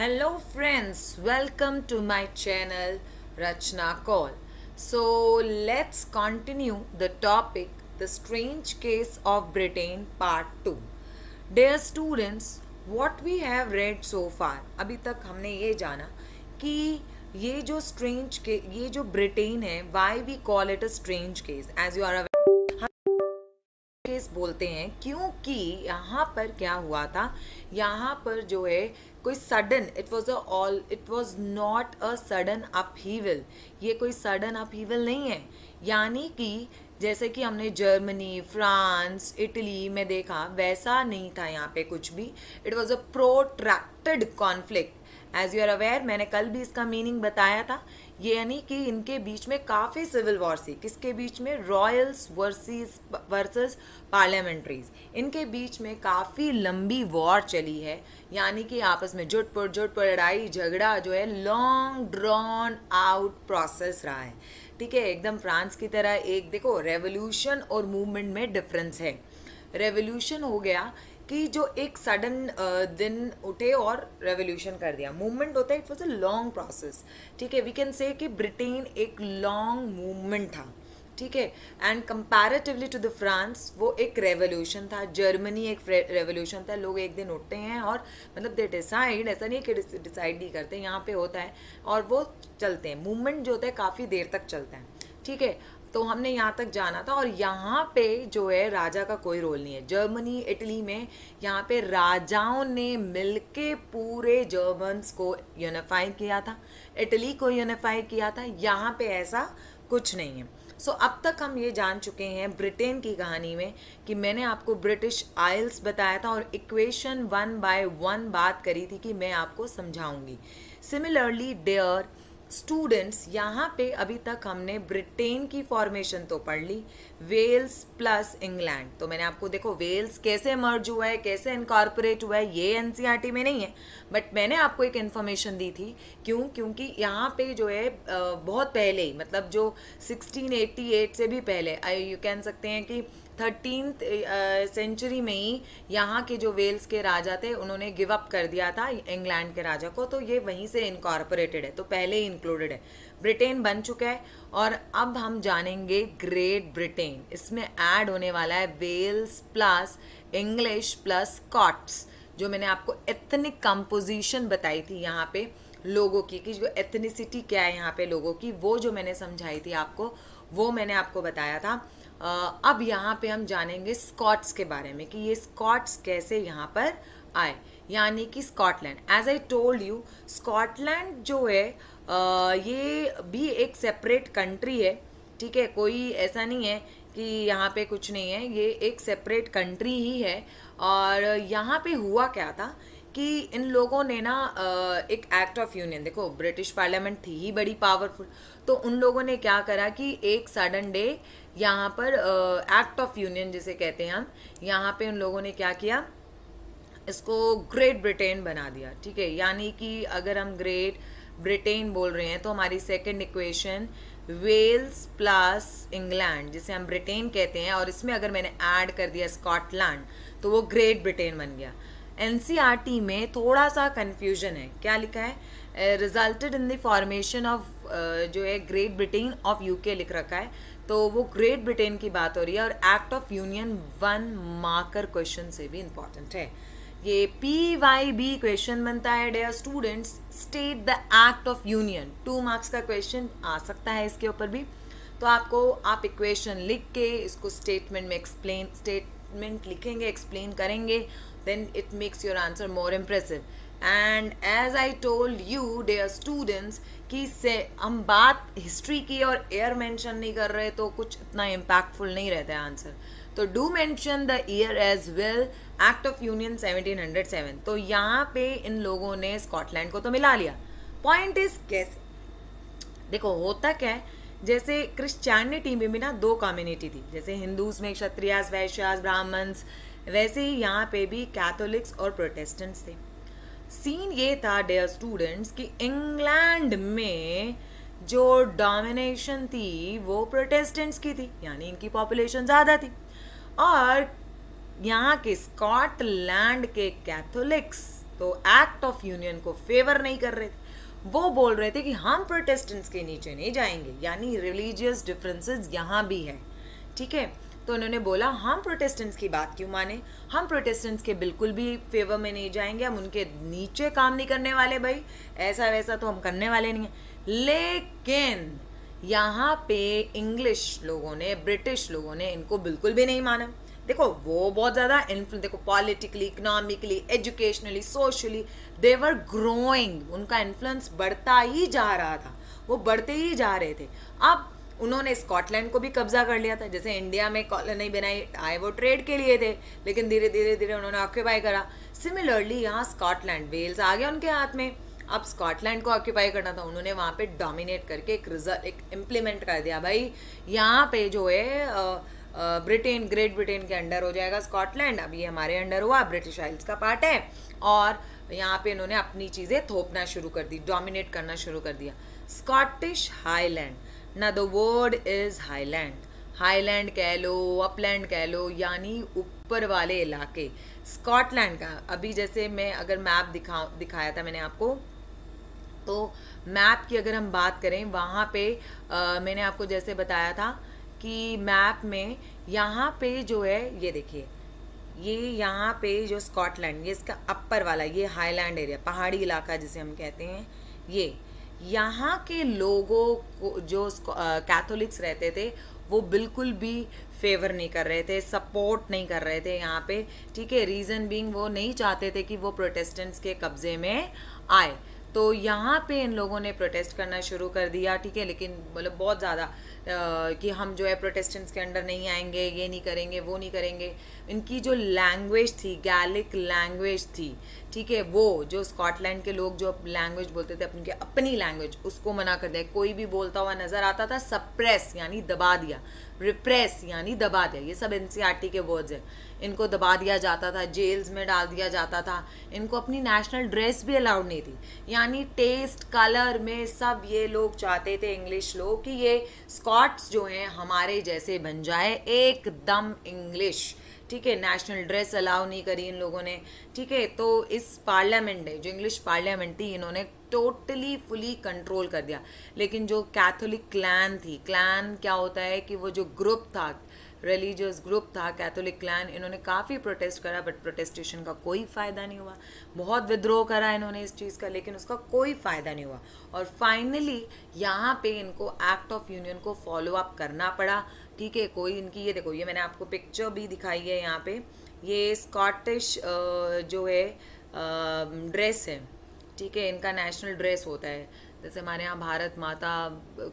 Hello friends, welcome to my channel Rachna Call. So let's continue the topic The Strange Case of Britain Part 2. Dear students, what we have read so far, अभी तक हमने ये जाना कि ये जो Britain है, why we call it a strange case, as you are aware case बोलते हैं क्योंकि यहाँ पर क्या हुआ था। यहाँ पर जो है कोई sudden it was not a sudden upheaval. ये कोई सडन अपहीवल नहीं है। यानी कि जैसे कि हमने जर्मनी, फ्रांस, इटली में देखा, वैसा नहीं था यहाँ पे कुछ भी। It was a protracted conflict. As you are aware, मैंने कल भी इसका मीनिंग बताया था। ये यानी कि इनके बीच में काफ़ी सिविल वॉर थी। किसके बीच में? Royals versus parliamentarians. इनके बीच में काफ़ी लंबी वॉर चली है। यानी कि आपस में जुटपुट लड़ाई झगड़ा जो है लॉन्ग ड्रॉन आउट प्रोसेस रहा है। ठीक है, एकदम फ्रांस की तरह। एक देखो, रेवोल्यूशन और मूवमेंट में डिफरेंस है। रेवोल्यूशन हो गया कि जो एक सडन दिन उठे और रेवोल्यूशन कर दिया। मूवमेंट होता है, it was a long process. ठीक है, वी कैन से कि ब्रिटेन एक लॉन्ग मूवमेंट था। ठीक है, and comparatively to the France वो एक रेवोल्यूशन था। जर्मनी एक रेवोल्यूशन था। लोग एक दिन उठते हैं और मतलब दे डिसाइड, ऐसा नहीं कि डिसाइड नहीं करते, यहाँ पे होता है और वो चलते हैं। मूवमेंट जो होता है काफ़ी देर तक चलता है। ठीक है, तो हमने यहाँ तक जाना था। और यहाँ पे जो है राजा का कोई रोल नहीं है। जर्मनी, इटली में यहाँ पे राजाओं ने मिलके पूरे जर्मन्स को यूनिफाई किया था, इटली को यूनिफाई किया था। यहाँ पे ऐसा कुछ नहीं है। सो अब तक हम ये जान चुके हैं ब्रिटेन की कहानी में कि मैंने आपको ब्रिटिश आइल्स बताया था और इक्वेशन 1 by 1 बात करी थी कि मैं आपको समझाऊंगी। सिमिलरली डियर स्टूडेंट्स, यहाँ पे अभी तक हमने ब्रिटेन की फॉर्मेशन तो पढ़ ली, वेल्स प्लस इंग्लैंड। तो मैंने आपको देखो वेल्स कैसे मर्ज हुआ है, कैसे इनकॉर्पोरेट हुआ है, ये एनसीईआरटी में नहीं है, बट मैंने आपको एक इन्फॉर्मेशन दी थी। क्योंकि यहाँ पे जो है बहुत पहले ही, मतलब जो 1688 से भी पहले, यू कह सकते हैं कि 13th सेंचुरी में ही यहाँ के जो वेल्स के राजा थे उन्होंने गिव अप कर दिया था इंग्लैंड के राजा को। तो ये वहीं से इनकॉर्पोरेटेड है, तो पहले ही इंक्लूडेड है। ब्रिटेन बन चुका है। और अब हम जानेंगे ग्रेट ब्रिटेन। इसमें ऐड होने वाला है Wales plus English plus Scots. जो मैंने आपको एथनिक कंपोजिशन बताई थी यहाँ पे लोगों की, कि जो एथनिसिटी क्या है यहाँ पे लोगों की, वो जो मैंने समझाई थी आपको, वो मैंने आपको बताया था। अब यहाँ पे हम जानेंगे स्कॉट्स के बारे में कि ये स्कॉट्स कैसे यहाँ पर आए। यानी कि Scotland, as I told you, Scotland जो है ये भी एक सेपरेट कंट्री है। ठीक है, कोई ऐसा नहीं है कि यहाँ पे कुछ नहीं है, ये एक सेपरेट कंट्री ही है। और यहाँ पे हुआ क्या था कि इन लोगों ने ना एक एक्ट ऑफ यूनियन, देखो ब्रिटिश पार्लियामेंट थी ही बड़ी पावरफुल, तो उन लोगों ने क्या करा कि एक सडन डे यहाँ पर एक्ट ऑफ यूनियन जिसे कहते हैं हम, यहाँ पे उन लोगों ने क्या किया, इसको ग्रेट ब्रिटेन बना दिया। ठीक है, यानी कि अगर हम ग्रेट ब्रिटेन बोल रहे हैं तो हमारी second equation Wales plus England, जिसे हम ब्रिटेन कहते हैं, और इसमें अगर मैंने ऐड कर दिया स्कॉटलैंड तो वो ग्रेट ब्रिटेन बन गया। एनसीईआरटी में थोड़ा सा कन्फ्यूजन है। क्या लिखा है? Resulted in the formation of, जो है ग्रेट ब्रिटेन ऑफ यूके लिख रखा है, तो वो ग्रेट ब्रिटेन की बात हो रही है। और act of union 1 marker question से भी इम्पॉर्टेंट है। ये PYB क्वेश्चन बनता है dear students, state the act of union. 2 marks का क्वेश्चन आ सकता है इसके ऊपर भी। तो आप इक्वेशन लिख के इसको स्टेटमेंट में स्टेटमेंट लिखेंगे, एक्सप्लेन करेंगे, then it makes your answer more impressive. And as I told you dear students कि से हम बात हिस्ट्री की और ईयर मेंशन नहीं कर रहे तो कुछ इतना इम्पैक्टफुल नहीं रहता है आंसर। तो do mention the year as well, act of union 1707। तो यहाँ पे इन लोगों ने स्कॉटलैंड को तो मिला लिया। पॉइंट इज कैसे, देखो होता क्या है, जैसे क्रिश्चियनिटी में भी ना 2 कम्युनिटी थी, जैसे हिंदूज में क्षत्रियास, वैश्यास, ब्राह्मण्स, वैसे ही यहाँ पे भी कैथोलिक्स और प्रोटेस्टेंट्स थे। सीन ये था डियर स्टूडेंट्स कि इंग्लैंड में जो डोमिनेशन थी वो प्रोटेस्टेंट्स की थी, यानी इनकी पॉपुलेशन ज़्यादा थी। और यहाँ के स्कॉटलैंड के कैथोलिक्स तो एक्ट ऑफ यूनियन को फेवर नहीं कर रहे थे। वो बोल रहे थे कि हम प्रोटेस्टेंट्स के नीचे नहीं जाएंगे, यानी रिलीजियस डिफरेंसेस यहाँ भी है, ठीक है। तो उन्होंने बोला हम प्रोटेस्टेंट्स की बात क्यों माने, हम प्रोटेस्टेंट्स के बिल्कुल भी फेवर में नहीं जाएंगे, हम उनके नीचे काम नहीं करने वाले भाई, ऐसा वैसा तो हम करने वाले नहीं हैं। लेकिन यहाँ पे इंग्लिश लोगों ने, ब्रिटिश लोगों ने इनको बिल्कुल भी नहीं माना। देखो वो बहुत ज़्यादा इन्फ्लुएंस, देखो politically, economically, educationally, socially they were growing, उनका इन्फ्लुएंस बढ़ता ही जा रहा था, वो बढ़ते ही जा रहे थे। अब उन्होंने स्कॉटलैंड को भी कब्जा कर लिया था, जैसे इंडिया में कॉलोनी बनाई आए वो ट्रेड के लिए थे, लेकिन धीरे धीरे धीरे उन्होंने ऑक्यूपाई करा। सिमिलरली यहाँ स्कॉटलैंड, वेल्स आ गया उनके हाथ में। अब स्कॉटलैंड को ऑक्यूपाई करना था, उन्होंने वहाँ पे डोमिनेट करके एक इम्प्लीमेंट कर दिया भाई, यहाँ पे जो है ब्रिटेन, ग्रेट ब्रिटेन के अंडर हो जाएगा स्कॉटलैंड। अब ये हमारे अंडर हुआ, ब्रिटिश आइल्स का पार्ट है, और यहाँ पे इन्होंने अपनी चीज़ें थोपना शुरू कर दी, डोमिनेट करना शुरू कर दिया। स्कॉटिश हाईलैंड, ना the word is highland, highland कह लो, अपलैंड कह लो, यानी ऊपर वाले इलाके। स्कॉटलैंड का अभी जैसे मैं अगर मैप दिखाया था मैंने आपको, तो मैप की अगर हम बात करें, वहाँ पे मैंने आपको जैसे बताया था कि मैप में यहाँ पे जो है, ये देखिए, ये यहाँ पे जो स्कॉटलैंड, ये इसका अपर वाला, ये हाईलैंड एरिया, पहाड़ी इलाका जिसे हम कहते हैं, ये यहाँ के लोगों को, जो कैथोलिक्स रहते थे, वो बिल्कुल भी फेवर नहीं कर रहे थे, सपोर्ट नहीं कर रहे थे यहाँ पे, ठीक है। रीज़न बीइंग वो नहीं चाहते थे कि वो प्रोटेस्टेंट्स के कब्जे में आए, तो यहाँ पे इन लोगों ने प्रोटेस्ट करना शुरू कर दिया, ठीक है। लेकिन मतलब बहुत ज़्यादा कि हम जो है प्रोटेस्टेंट्स के अंडर नहीं आएंगे, ये नहीं करेंगे, वो नहीं करेंगे। इनकी जो लैंग्वेज थी, गैलिक लैंग्वेज थी, ठीक है, वो जो स्कॉटलैंड के लोग जो लैंग्वेज बोलते थे अपनी लैंग्वेज, उसको मना कर दिया। कोई भी बोलता हुआ नज़र आता था, सप्रेस यानी दबा दिया, रिप्रेस यानी दबा दिया, ये सब एनसीईआरटी के वर्ड्स हैं। इनको दबा दिया जाता था, जेल्स में डाल दिया जाता था, इनको अपनी नेशनल ड्रेस भी अलाउड नहीं थी, यानी टेस्ट, कलर में सब ये लोग चाहते थे, इंग्लिश लोग, कि ये स्कॉट्स जो हैं हमारे जैसे बन जाए, एकदम इंग्लिश, ठीक है। नेशनल ड्रेस अलाउ नहीं करी इन लोगों ने, ठीक है। तो इस पार्लियामेंट ने, जो इंग्लिश पार्लियामेंट थी, इन्होंने टोटली फुली कंट्रोल कर दिया। लेकिन जो कैथोलिक क्लैन थी, क्लैन क्या होता है कि वो जो ग्रुप था, रिलीजियस ग्रुप था कैथोलिक क्लैन, इन्होंने काफ़ी प्रोटेस्ट करा, बट प्रोटेस्टेशन का कोई फ़ायदा नहीं हुआ। बहुत विद्रोह करा इन्होंने इस चीज़ का, लेकिन उसका कोई फ़ायदा नहीं हुआ। और फाइनली यहाँ पे इनको एक्ट ऑफ यूनियन को फॉलो अप करना पड़ा, ठीक है। कोई इनकी, ये देखो, ये मैंने आपको पिक्चर भी दिखाई है यहाँ पे, ये स्कॉटिश जो है ड्रेस है, ठीक है, इनका नेशनल ड्रेस होता है। जैसे हमारे यहाँ भारत माता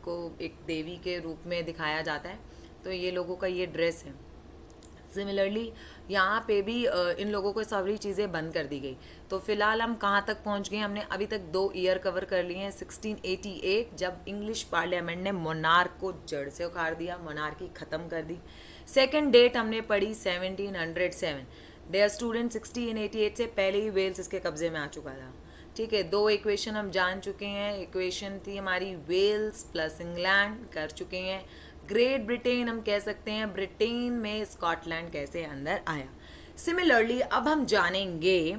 को एक देवी के रूप में दिखाया जाता है, तो ये लोगों का ये ड्रेस है। सिमिलरली यहाँ पे भी इन लोगों को सारी चीज़ें बंद कर दी गई। तो फिलहाल हम कहाँ तक पहुँच गए, हमने अभी तक 2 ईयर कवर कर लिए हैं। 1688 जब इंग्लिश पार्लियामेंट ने मोनार्क को जड़ से उखाड़ दिया, मोनार्की ख़त्म कर दी। सेकेंड डेट हमने पढ़ी 1707। डेयर स्टूडेंट, 1688 से पहले ही वेल्स इसके कब्जे में आ चुका था, ठीक है। 2 इक्वेशन हम जान चुके हैं, इक्वेशन थी हमारी वेल्स प्लस इंग्लैंड, कर चुके हैं। ग्रेट ब्रिटेन हम कह सकते हैं, ब्रिटेन में स्कॉटलैंड कैसे अंदर आया। सिमिलरली अब हम जानेंगे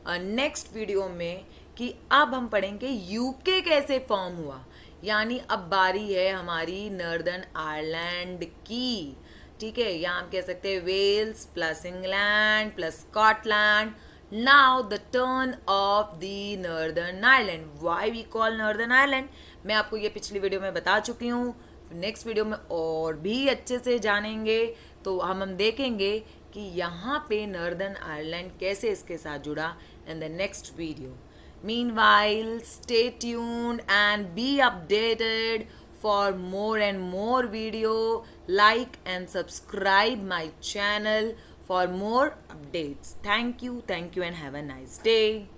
नेक्स्ट वीडियो में कि अब हम पढ़ेंगे यूके कैसे फॉर्म हुआ, यानी अब बारी है हमारी नॉर्दर्न आयरलैंड की, ठीक है। यहाँ हम कह सकते हैं Wales plus England plus Scotland. Now the turn of the Northern Ireland, why we call Northern Ireland, मैं आपको ये पिछली वीडियो में बता चुकी हूँ। नेक्स्ट वीडियो में और भी अच्छे से जानेंगे, तो हम देखेंगे कि यहाँ पे नॉर्दर्न आयरलैंड कैसे इसके साथ जुड़ा in the next video. Meanwhile, stay tuned and be updated for more and more video. Like and subscribe my channel for more updates. Thank you and have a nice day.